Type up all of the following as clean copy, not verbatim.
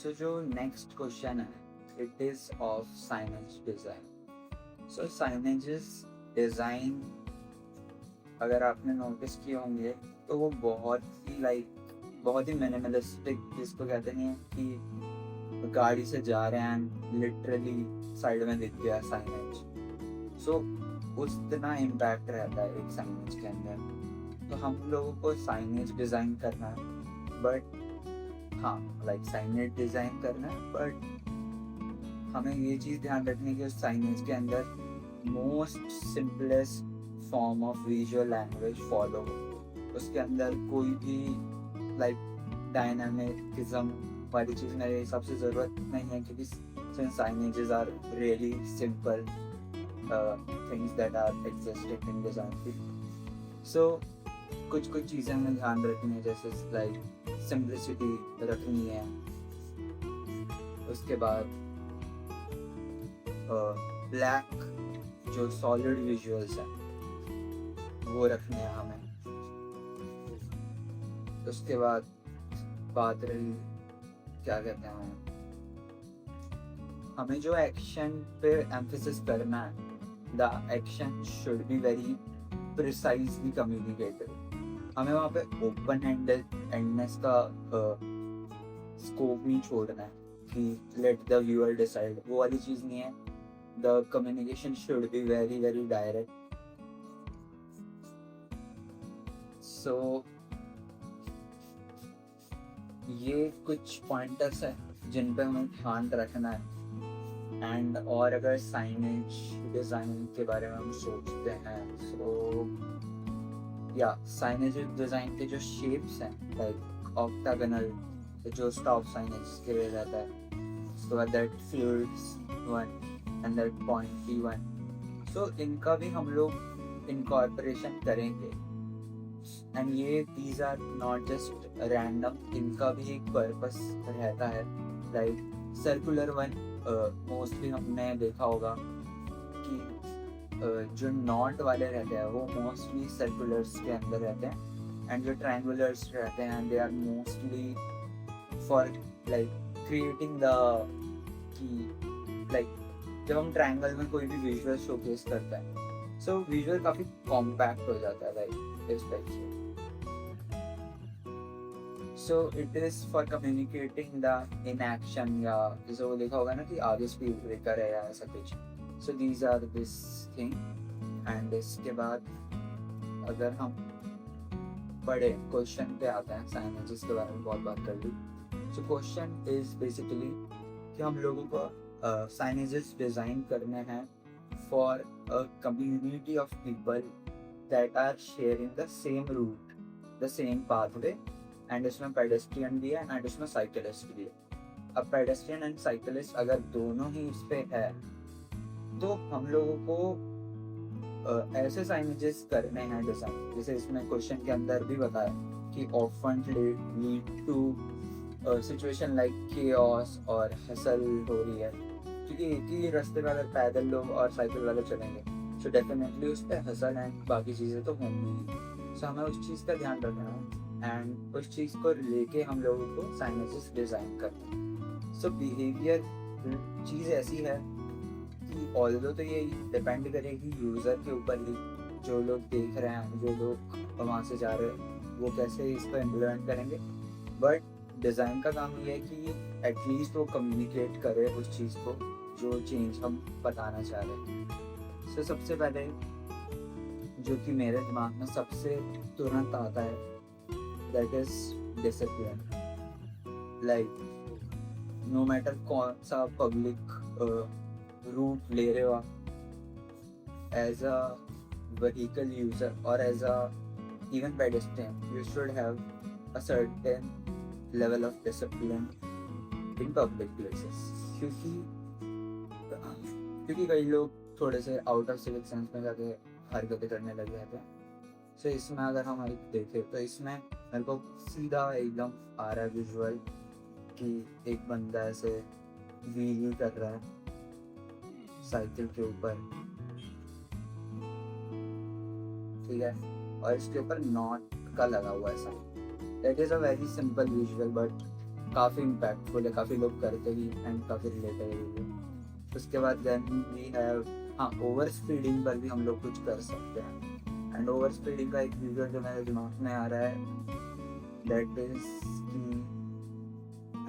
सो जो next question है it is of signage design. So signages design अगर आपने नोटिस किए होंगे तो वो बहुत ही मिनिमलिस्टिक, जिसको कहते हैं कि गाड़ी से जा रहे हैं लिटरली साइड में दिख गया साइनेज। सो उतना इम्पैक्ट रहता है एक साइनेज के अंदर। तो हम लोगों को साइनेज डिज़ाइन करना है, बट हाँ साइनेज डिज़ाइन करना है, बट हमें ये चीज़ ध्यान रखनी है कि उस साइनेज के अंदर most simplest form of visual language follow हो। उसके अंदर कोई भी डायनामिकिज्म वाली चीज़ मेरे हिसाब से ज़रूरत नहीं है, क्योंकि signages are really simple things that are existing in design. So कुछ चीज़ें हमें ध्यान रखनी है, जैसे सिंप्लिसिटी रखनी है। उसके बाद ब्लैक जो सॉलिड विजुअल्स हैं वो रखने हैं हमें। उसके बाद बात रही क्या कहते हैं, हमें जो एक्शन पे एम्फेसिस करना है, the action should be very precisely communicated. हमें वहाँ पे ओपन एंडनेस का स्कोप नहीं छोड़ना है कि लेट द व्यूअर डिसाइड, वो वाली चीज़ नहीं है। The communication should be very very direct. So ये कुछ पॉइंटर्स हैं जिन पे हमें ध्यान रखना है। एंड और अगर साइनेज डिज़ाइन के बारे में हम सोचते हैं, सो या साइनेज डिज़ाइन के जो शेप्स हैं लाइक ऑक्टागोनल, जो स्टॉप साइनेज के लिए रहता है, उसके बाद that fluids one and that pointy one. So इनका भी हम लोग इनकॉर्पोरेशन करेंगे। एंड ये these are not just random, इनका भी एक पर्पस रहता है। लाइक सर्कुलर वन मोस्टली हमने देखा होगा कि जो नॉट वाले रहते हैं वो मोस्टली सर्कुलर्स के अंदर रहते हैं, एंड जो ट्रायंगुलर्स रहते हैं they are mostly for creating the कि जब हम ट्रायंगल में कोई भी विजुअल शोकेस करते हैं, सो विजुअल काफ़ी कॉम्पैक्ट हो जाता है इस टाइप से। So it is for communicating the in action, या जैसे वो लिखा होगा ना कि आगे स्पीड ब्रेकर है या ऐसा कुछ। So these are this thing. And इसके बाद अगर हम पढ़े क्वेश्चन पे आते हैं, साइनेजेस के बारे में बहुत बात कर ली। सो क्वेश्चन इज बेसिकली कि हम लोगों को साइनेजेस डिज़ाइन करने हैं for a community of people that are sharing the same route, the same pathway, and इसमें पेडेस्ट्रियन भी है एंड इसमें साइकिलिस्ट भी है। अब पेडेस्ट्रियन एंड साइकिलिस्ट अगर दोनों ही इस पे है तो हम लोगों को ऐसे साइनेजेस करने हैं डिज़ाइन, जैसे इसमें क्वेश्चन के अंदर भी बताया कि often lead to situation like chaos और हसल हो रही है, क्योंकि एक ही रास्ते पे अगर पैदल लोग और साइकिल वाले चलेंगे तो डेफिनेटली उस पर हसल एंड बाकी चीज़ें तो होंगी। सो हमें उस चीज़ का ध्यान रखना है एंड उस चीज़ को लेके हम लोगों को साइनेजेस डिज़ाइन करना है। सो बिहेवियर चीज़ ऐसी है कि ऑल्दो तो ये डिपेंड करेगी यूज़र के ऊपर ही, जो लोग देख रहे हैं, जो लोग वहाँ से जा रहे हैं, वो कैसे इसको इम्प्लीमेंट करेंगे। बट डिज़ाइन का काम ये है कि एटलीस्ट वो कम्युनिकेट करे उस चीज़ को जो चेंज हम बताना चाह रहे हैं। सो सबसे पहले जो कि मेरे दिमाग में सबसे तुरंत आता है that is discipline. Like no matter कौन सा पब्लिक रूट ले रहे हो आप, एज अ व्हीकल यूजर और as a even pedestrian, you should have a certain level of discipline in public places. क्योंकि कई लोग थोड़े से आउट ऑफ सिविक सेंस में जाके हरकतें करने लग जाते हैं। सो इसमें अगर हम देखें तो इसमें मेरे को सीधा एकदम आ रहा है विजुअल कि एक बंदा ऐसे व्हील कर रहा है साइकिल के ऊपर, ठीक है, और इसके ऊपर नॉट का लगा हुआ है sign. That is a very simple visual, but काफ़ी इम्पैक्टफुल है, काफ़ी लोग करते ही एंड काफ़ी रिलेटेबल भी है। उसके बाद देन वी हैव, हाँ, ओवर स्पीडिंग पर भी हम लोग कुछ कर सकते हैं। एंड ओवर स्पीडिंग का एक वीडियो जो मेरे दिमाग में आ रहा है, that is key,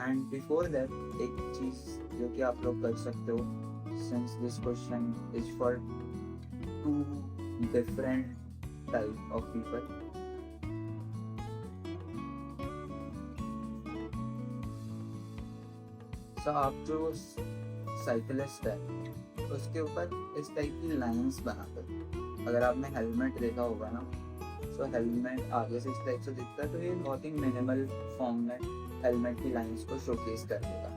and before that एक चीज़ जो कि आप लोग कर सकते हो, since this question is for two different type of people. So आप जो साइकिलिस्ट है उसके ऊपर इस टाइप की लाइंस बनाकर, अगर आपने हेलमेट देखा होगा ना, सो हेलमेट आगे से इस टाइप से दिखता है, तो ये बहुत ही मिनिमल फॉर्म में हेलमेट की लाइंस को शोकेस कर देगा।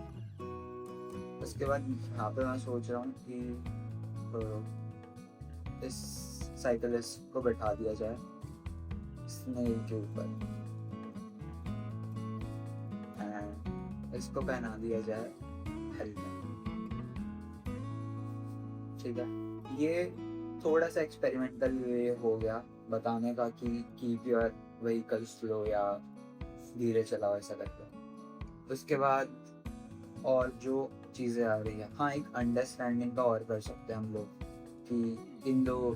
उसके बाद यहाँ पे मैं सोच रहा हूँ कि इस साइकिलिस्ट को बैठा दिया जाए स्नेल के ऊपर एंड इसको पहना दिया जाए हेलमेट। ठीक है, ये थोड़ा सा एक्सपेरिमेंटल वे हो गया बताने का कि कीप योर व्हीकल स्लो या धीरे चलाओ ऐसा करके। उसके बाद और जो चीज़ें आ रही है, हाँ, एक अंडरस्टैंडिंग का और कर सकते हैं हम लोग कि इन दो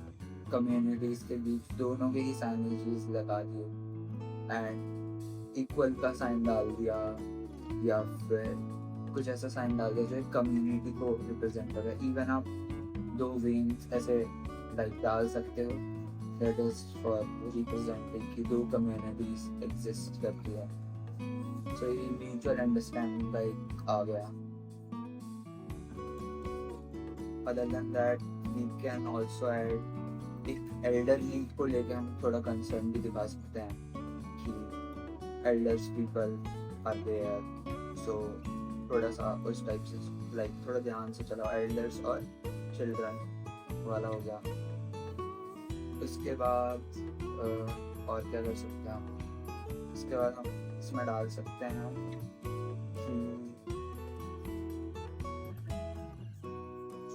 कम्युनिटीज़ के बीच दोनों के ही साइनेजेस लगा दिए एंड इक्वल का साइन डाल दिया, या फिर कुछ ऐसा साइन डाल दिया जो एक कम्युनिटी को रिप्रेजेंट कर रहा है। इवन आप दो वेन्स ऐसे लाइक डाल सकते हो, दैट इज फॉर रिप्रेजेंटिंग कि दो कम्युनिटीज एग्जिस्ट करती है। सो ये म्यूचुअल अंडरस्टैंडिंग का एक आ गया। Other than that we can also add एक एल्डरली को लेके हम थोड़ा कंसर्न भी दिखा सकते हैं कि एल्डर्स पीपल आर देयर, सो थोड़ा सा उस टाइप से लाइक थोड़ा ध्यान से चलाओ, एल्डर्स और चिल्ड्रन वाला हो गया। उसके बाद और क्या कर सकते हैं हम, इसके बाद हम इसमें डाल सकते हैं कि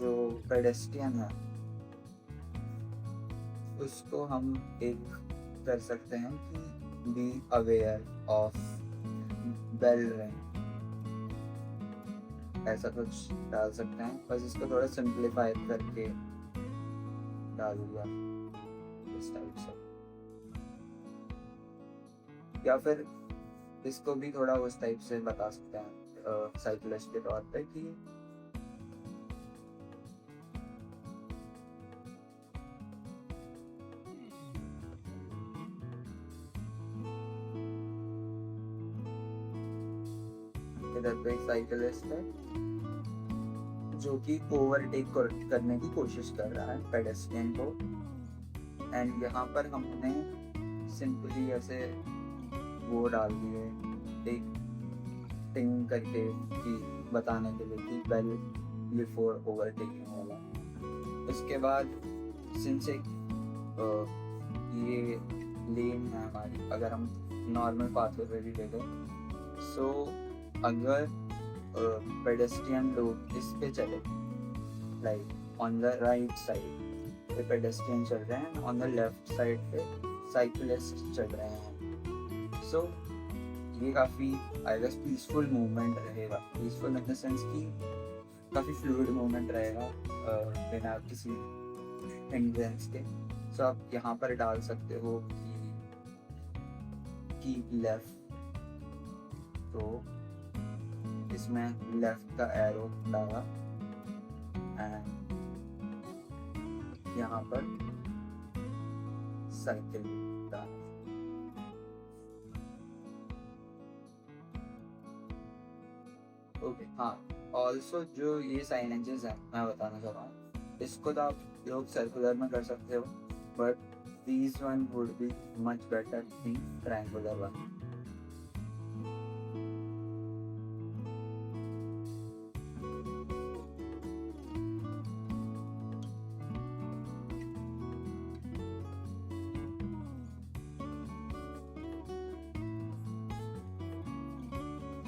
जो पेडेस्ट्रियन है उसको हम एक कर सकते हैं कि be aware of bell ring, ऐसा कुछ डाल सकते हैं। बस इसको थोड़ा सिंप्लीफाई करके डाल दिया इस टाइप से, या फिर इसको भी थोड़ा उस टाइप से बता सकते हैं साइकिलिस्ट के तौर पे कि इधर पे साइकिलिस्ट है जो कि ओवरटेक करने की कोशिश कर रहा है पेडेस्ट्रियन को, एंड यहाँ पर हमने सिंपली ऐसे वो डाल दिए एक टिंग करके कि बताने के लिए कि बेल बिफोर ओवरटेकिंग होगा। उसके बाद सिंस एक ये लेन है हमारी, अगर हम नॉर्मल पाथवे पे भी ले लें, सो अगर पेडेस्ट्रियन लोग इस पे चले, like on the right side पे पेडेस्ट्रियन चल रहे हैं, ऑन द लेफ्ट साइड पे साइकिलिस्ट चल रहे हैं, सो ये काफ़ी आई गेस पीसफुल मूवमेंट रहेगा। पीसफुल इन द सेंस कि काफ़ी फ्लूइड मूवमेंट रहेगा बिना किसी हिंड्रेंस के। सो आप यहाँ पर डाल सकते हो कि लेफ्ट, तो इसमें लेफ्ट का एरो डाला एंड यहाँ पर सर्किल डाला। ओके, हाँ, ऑल्सो जो ये साइनेजेस हैं मैं बताना चाह रहा हूँ, इसको तो आप लोग सर्कुलर में कर सकते हो, but this one would be much better in triangular one.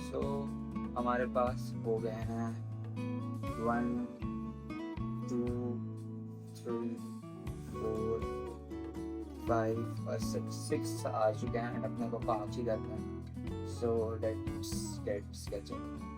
So हमारे पास हो गए हैं 1 2 3 4 5 और 6 आ चुके हैं, अपने को 5 ही करते हैं। So let's get sketching.